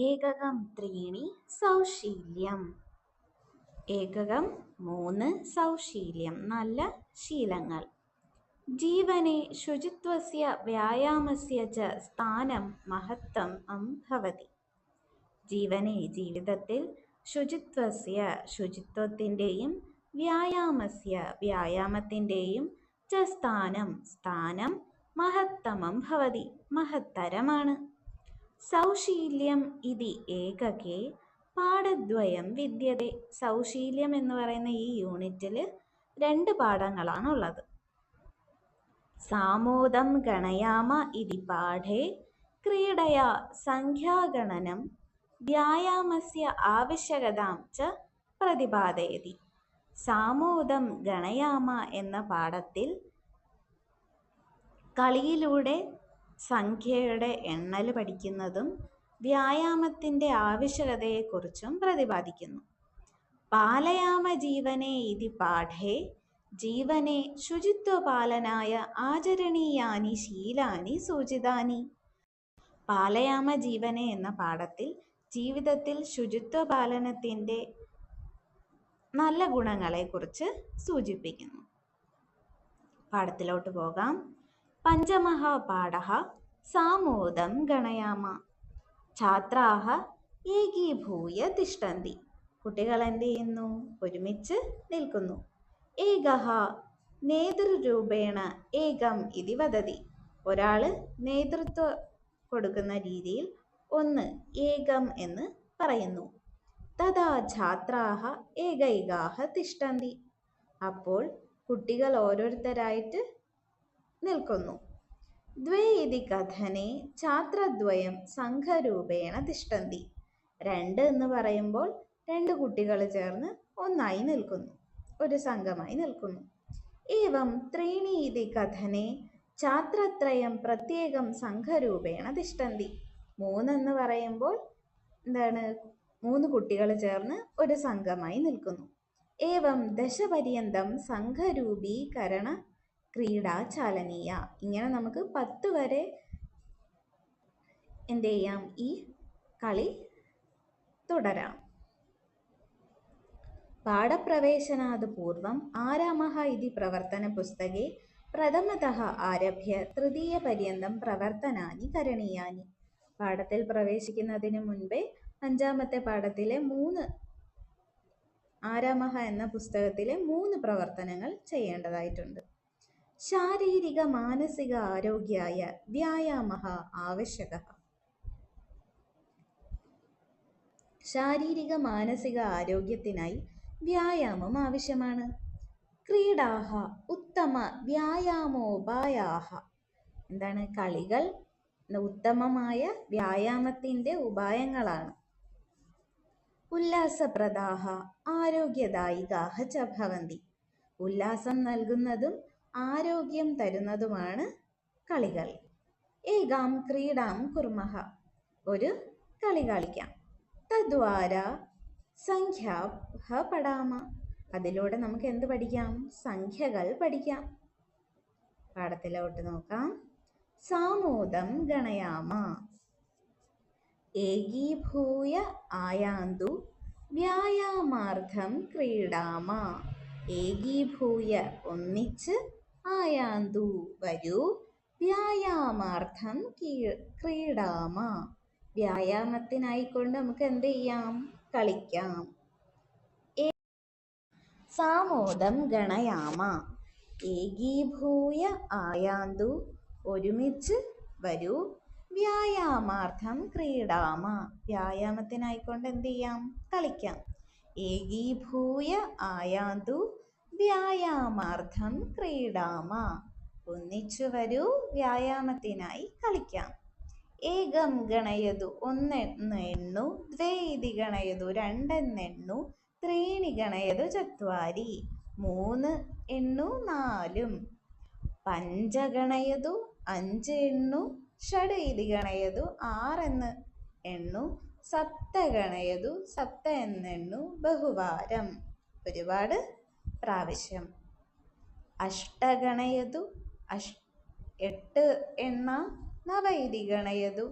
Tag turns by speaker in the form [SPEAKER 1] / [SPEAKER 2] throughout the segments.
[SPEAKER 1] ഏകകം ത്രീണി സൗശീല്യം. ഏകകം 3 സൗശീല്യം നല്ല ശീലങ്ങൾ. ജീവനെ ശുചിത്വസ്യ വ്യായാമസ്യ ച സ്ഥാനം മഹത്തം ഭവതി. ജീവനെ ജീവിതത്തിൽ ശുചിത്വസ്യ ശുചിത്വത്തിൻ്റെയും വ്യായാമസ്യ വ്യായാമത്തിൻ്റെയും ച സ്ഥാനം മഹത്തമം ഭവതി മഹത്തരമാണ്. സൗശീല്യം ഇതി ഏകകേ പാഠദ്വയം വിദ്യതേ. സൗശീല്യം എന്ന് പറയുന്ന ഈ യൂണിറ്റിൽ 2 പാഠങ്ങളാണുള്ളത്. സാമോദം ഗണയാമ ഇതി പാഠേ ക്രീഡയാ സംഖ്യാഗണനം വ്യായാമസ്യ ആവശ്യകതാം ച പ്രതിപാദയതി. സാമോദം ഗണയാമ എന്ന പാഠത്തിൽ കളിയിലൂടെ സംഖ്യയുടെ എണ്ണൽ പഠിക്കുന്നതും വ്യായാമത്തിൻ്റെ ആവശ്യകതയെക്കുറിച്ചും പ്രതിപാദിക്കുന്നു. പാലയാമ ജീവനെ ഇതി പാഠേ ജീവനെ ശുചിത്വപാലനായ ആചരണീയാനി ശീലാനി സൂചിതാനി. പാലയാമ ജീവനെ എന്ന പാഠത്തിൽ ജീവിതത്തിൽ ശുചിത്വപാലനത്തിൻ്റെ നല്ല ഗുണങ്ങളെക്കുറിച്ച് സൂചിപ്പിക്കുന്നു. പാഠത്തിലോട്ട് പോകാം. പഞ്ചമഃ പാഠഃ സാമോദം ഗണയാമ. ഛാത്രാഃ ഏകീഭൂയ തിഷ്ഠന്തി. കുട്ടികൾ എന്ത് ചെയ്യുന്നു? ഒരുമിച്ച് നിൽക്കുന്നു. ഏകഃ നേതൃരൂപേണ ഏകം ഇതി വദതി. ഒരാൾ നേതൃത്വം കൊടുക്കുന്ന രീതിയിൽ ഒന്ന് ഏകം എന്ന് പറയുന്നു. തഥാ ഛാത്രാഃ ഏകൈകാഃ തിഷ്ഠന്തി. അപ്പോൾ കുട്ടികൾ ഓരോരുത്തരായിട്ട് നിൽക്കുന്നു. ദ്വേ ഇതി കഥനെ ഛാത്രദ്വയം സംഘരൂപേണ തിഷ്ഠന്തി. 2 എന്ന് പറയുമ്പോൾ 2 കുട്ടികൾ ചേർന്ന് ഒന്നായി നിൽക്കുന്നു, ഒരു സംഘമായി നിൽക്കുന്നു. ഏവം ത്രീണി ഇതി കഥനെ ഛാത്രത്രയം പ്രത്യേകം സംഘരൂപേണ തിഷ്ഠന്തി. 3 എന്ന് പറയുമ്പോൾ എന്താണ്? 3 കുട്ടികൾ ചേർന്ന് ഒരു സംഘമായി നിൽക്കുന്നു. ഏവം ദശപര്യന്തം സംഘരൂപീകരണ ക്രീഡ ചാലനീയ. ഇങ്ങനെ നമുക്ക് 10 വരെ എന്ത് ചെയ്യാം? ഈ കളി തുടരാം. പാഠപ്രവേശനാത് പൂർവം ആരാമഃ ഇതി പ്രവർത്തന പുസ്തകേ പ്രഥമതഃ ആരഭ്യ തൃതീയപര്യന്തം പ്രവർത്തനാനി കരണീയാനി. പാഠത്തിൽ പ്രവേശിക്കുന്നതിന് മുൻപേ 5-ാമത്തെ പാഠത്തിലെ 3 ആരാമഃ എന്ന പുസ്തകത്തിലെ 3 പ്രവർത്തനങ്ങൾ ചെയ്യേണ്ടതായിട്ടുണ്ട്. ശാരീരിക മാനസിക ആരോഗ്യായ വ്യായാമഃ ആവശ്യകഃ. ശാരീരിക മാനസിക ആരോഗ്യത്തിനായി വ്യായാമം ആവശ്യമാണ്. ക്രീഡാഃ ഉത്തമ വ്യായാമോപായാഃ. എന്താണ്? കളികൾ ഉത്തമമായ വ്യായാമത്തിൻ്റെ ഉപായങ്ങളാണ്. ഉല്ലാസപ്രദാഃ ആരോഗ്യദായികാഃ ച ഭവന്തി. ഉല്ലാസം നൽകുന്നതും ആരോഗ്യം തരുന്നതുമാണ് കളികൾ. ഏകാം ക്രീഡാം കുർമഃ. ഒരു കളി കളിക്കാം. തദ്വാര സംഖ്യാഃ പഠാമ. അതിലൂടെ നമുക്ക് എന്ത് പഠിക്കാം? സംഖ്യകൾ പഠിക്കാം. പാഠത്തിലോട്ട് നോക്കാം. സാമോദം ഗണയാമ. ഏകീഭൂയ ആയാന്തു വ്യായാമാർത്ഥം ക്രീഡാമ. ഏകീഭൂയ ഒന്നിച്ച്, ആയാന്തു വരൂ, വ്യായാമാർത്ഥം ക്രീഡാമ വ്യായാമത്തിനായിക്കൊണ്ട് നമുക്ക് എന്ത് ചെയ്യാം? കളിക്കാം. സാമോദം ഗണയാമ. ഏകീഭൂയ ആയാന്തു ഒരുമിച്ച് വരൂ, വ്യായാമാർത്ഥം ക്രീഡാമ വ്യായാമത്തിനായിക്കൊണ്ട് എന്ത് ചെയ്യാം? കളിക്കാം. ഏകീഭൂയ ആയാന്തു വ്യായാമാർത്ഥം ക്രീഡാമ. ഒന്നിച്ചു വരൂ, വ്യായാമത്തിനായി കളിക്കാം. ഏകം ഗണയതു. 1 എന്ന് എണ്ണു. ദ്വേ ഇതി ഗണയതു. 2 എന്ന് എണ്ണു. ത്രീണി ഗണയതു ചത്വാരി. 3 എണ്ണു, 4. പഞ്ച ഗണയതു. 5 എണ്ണു. ഷഡ് ഇതി ഗണയതു. 6 എന്ന് എണ്ണു. സപ്ത ഗണയതു. 7 എന്ന് എണ്ണു. ബഹുവാരം ഒരുപാട് പ്രാവശ്യം. അഷ്ടഗണയതു. 8 എണ്ണാം. നവ ഇതി ഗണയതു.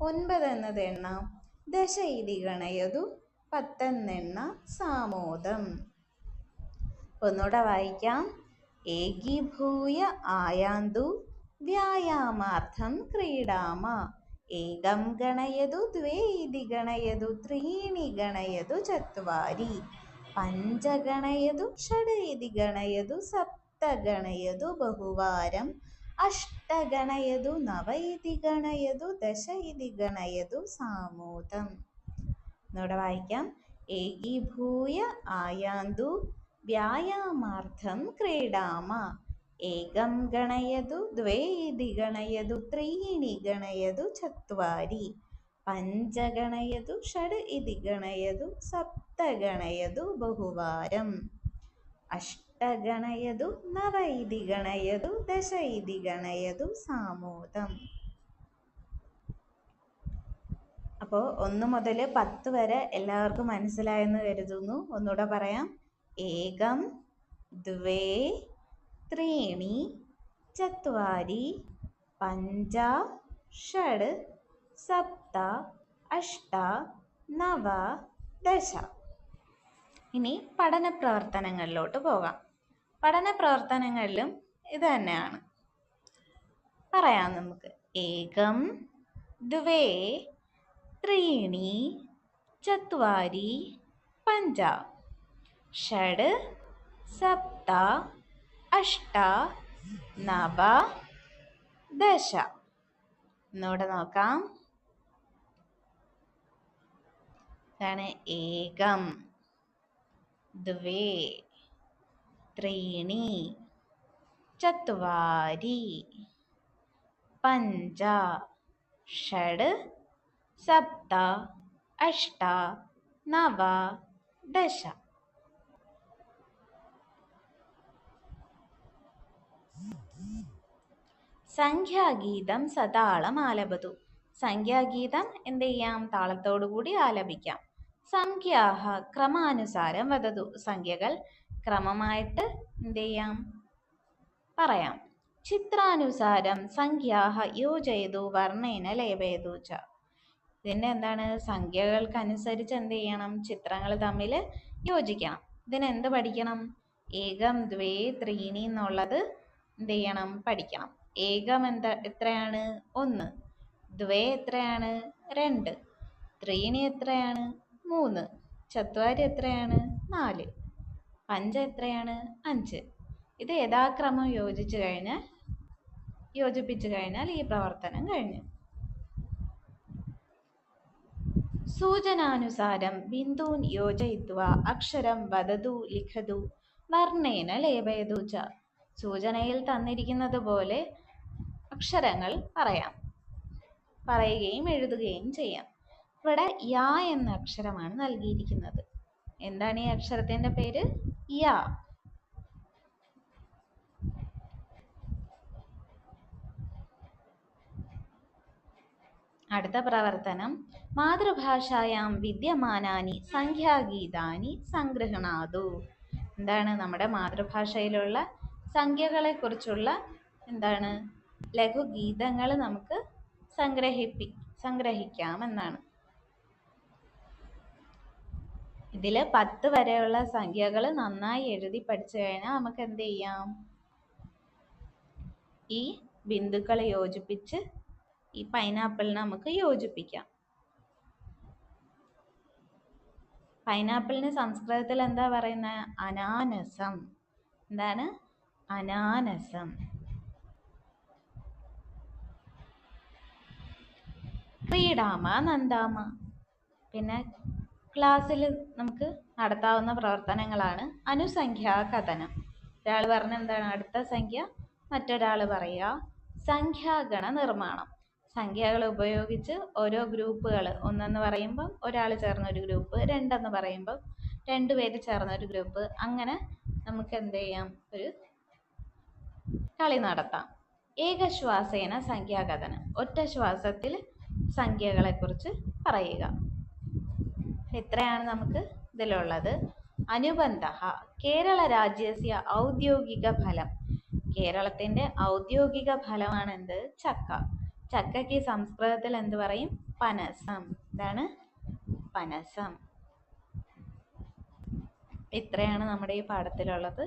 [SPEAKER 1] 9 എന്നത് എണ്ണാം. ദശ ഇതി ഗണയതു പത്തെന്നെണ്ണ സാമോദം. ഒന്നുകൂടെ വായിക്കാം. ഏകീഭൂയ ആയാന്തു വ്യായാമാർത്ഥം ക്രീഡാമ. ഏകം ഗണയതു ദ്വേ ഇതി ഗണയതു ത്രീണി ഗണയതു ചത്വാരി പഞ്ച ഗണയതു ഷഡ് ഇതി ഗണയതു സപ്ത ഗണയതു ബഹുവാരം അഷ്ട ഗണയതു നവ ഇതി ഗണയതു ദശ ഇതി ഗണയതു സാമോദം. എന്നോടെ വായിക്കാം. ഏകീഭൂയ ആയാന്തു വ്യായാമാർത്ഥം ക്രീഡാമ. ഏകം ഗണയതു ദ്വേ ഇതി ഗണയതു ത്രീണി ഗണയതു ചത്വാരി പഞ്ച ഗണയതു ഷഡ് ഇതി ഗണയതു സപ്ത ഗണയതു ബഹുവാരം അഷ്ട ഗണയതു നവ ഇതി ഗണയതു ദശ ഇതി ഗണയതു സാമോദം. അപ്പോൾ 1 മുതൽ 10 വരെ എല്ലാവർക്കും മനസ്സിലായെന്ന് കരുതുന്നു. ഒന്നുകൂടെ പറയാം. ഏകം ദ്വേ ത്രീണി ചത്വാരി പഞ്ച ഷഡ് സപ്ത അഷ്ട നവ ദശ. ഇനി പഠന പ്രവർത്തനങ്ങളിലോട്ട് പോകാം. പഠന പ്രവർത്തനങ്ങളിലും ഇത് തന്നെയാണ്. പറയാം നമുക്ക്. ഏകം ദ്വേ ത്രീണി ചത്വാരി പഞ്ച ഷഡ് സപ്ത അഷ്ട നവ ദശ. ഒന്നുകൂടെ നോക്കാം. ഇതാണ് ഏകം ദ്വേ ത്രീണി ചത്വാരി പഞ്ച ഷഡ് സപ്ത അഷ്ട നവ ദശ. സംഖ്യാഗീതം സതാളം ആലപതു. സംഖ്യാഗീതം എന്ത് ചെയ്യാം? താളത്തോടു കൂടി ആലപിക്കാം. സംഖ്യാഹ ക്രമാനുസാരം വദതു. സംഖ്യകൾ ക്രമമായിട്ട് എന്ത് ചെയ്യാം? പറയാം. ചിത്രാനുസാരം സംഖ്യാഹ യോജയതു വർണ്ണേന ലേപയതു ച. ഇതിൻ്റെ എന്താണ്? സംഖ്യകൾക്കനുസരിച്ച് എന്ത് ചെയ്യണം? ചിത്രങ്ങൾ തമ്മിൽ യോജിക്കണം. ഇതിനെന്ത് പഠിക്കണം? ഏകം ദ്വേ ത്രീണി എന്നുള്ളത് എന്ത് ചെയ്യണം? പഠിക്കണം. ഏകം എത്രയാണ്? 1. ദ്വേ എത്രയാണ്? 2. ത്രീണി എത്രയാണ്? 3. ചത്വാരി എത്രയാണ്? 4. പഞ്ച എത്രയാണ്? 5. ഇത് യഥാക്രമം യോജിപ്പിച്ചു കഴിഞ്ഞാൽ ഈ പ്രവർത്തനം കഴിഞ്ഞു. സൂചനാനുസാരം ബിന്ദൂൻ യോജയിത്വാ അക്ഷരം വദതു ലിഖതു വർണ്ണേന ലേപയതു ച. സൂചനയിൽ തന്നിരിക്കുന്നത് പോലെ അക്ഷരങ്ങൾ പറയുകയും എഴുതുകയും ചെയ്യാം. ഇവിടെ യാ എന്ന അക്ഷരമാണ് നൽകിയിരിക്കുന്നത്. എന്താണ് ഈ അക്ഷരത്തിന്റെ പേര്? യാ. അടുത്ത പ്രവർത്തനം. മാതൃഭാഷായാം വിദ്യമാനാനി സംഖ്യാഗീതാനി സംഗ്രഹണാതു. എന്താണ്? നമ്മുടെ മാതൃഭാഷയിലുള്ള സംഖ്യകളെ കുറിച്ചുള്ള എന്താണ്? ലഘുഗീതങ്ങൾ നമുക്ക് സംഗ്രഹിക്കാം എന്നാണ്. ഇതിൽ 10 വരെയുള്ള സംഖ്യകൾ നന്നായി എഴുതി പഠിച്ചു കഴിഞ്ഞാൽ നമുക്ക് എന്ത് ചെയ്യാം? ഈ ബിന്ദുക്കളെ യോജിപ്പിച്ച് ഈ പൈനാപ്പിളിനെ നമുക്ക് യോജിപ്പിക്കാം. പൈനാപ്പിളിന് സംസ്കൃതത്തിൽ എന്താ പറയുന്നത്? അനാനസം. എന്താണ്? അനാനസം. ക്രീഡാമ നന്ദാമ. പിന്നെ ക്ലാസ്സിൽ നമുക്ക് നടത്താവുന്ന പ്രവർത്തനങ്ങളാണ് അനുസംഖ്യാ കഥനം. ഒരാൾ പറഞ്ഞ എന്താണ് അടുത്ത സംഖ്യ, മറ്റൊരാൾ പറയുക. സംഖ്യാഗണ നിർമ്മാണം. സംഖ്യകൾ ഉപയോഗിച്ച് ഓരോ ഗ്രൂപ്പുകൾ, 1 പറയുമ്പോൾ ഒരാൾ ചേർന്നൊരു ഗ്രൂപ്പ്, 2 പറയുമ്പോൾ 2 പേര് ചേർന്നൊരു ഗ്രൂപ്പ്, അങ്ങനെ നമുക്ക് എന്ത് ചെയ്യാം? ഒരു കളി നടത്താം. ഏകശ്വാസേന സംഖ്യാകഥനം. ഒറ്റ ശ്വാസത്തിൽ സംഖ്യകളെ കുറിച്ച് പറയുക. എത്രയാണ് നമുക്ക് ഇതിലുള്ളത്? അനുബന്ധ കേരള രാജ്യസ്യ ഔദ്യോഗിക ഫലം. കേരളത്തിന്റെ ഔദ്യോഗിക ഫലമാണ് എന്ത്? ചക്ക. ചക്കയ്ക്ക് സംസ്കൃതത്തിൽ എന്ത് പറയും? പനസം. ഇതാണ് പനസം. ഇത്രയാണ് നമ്മുടെ ഈ പാഠത്തിലുള്ളത്.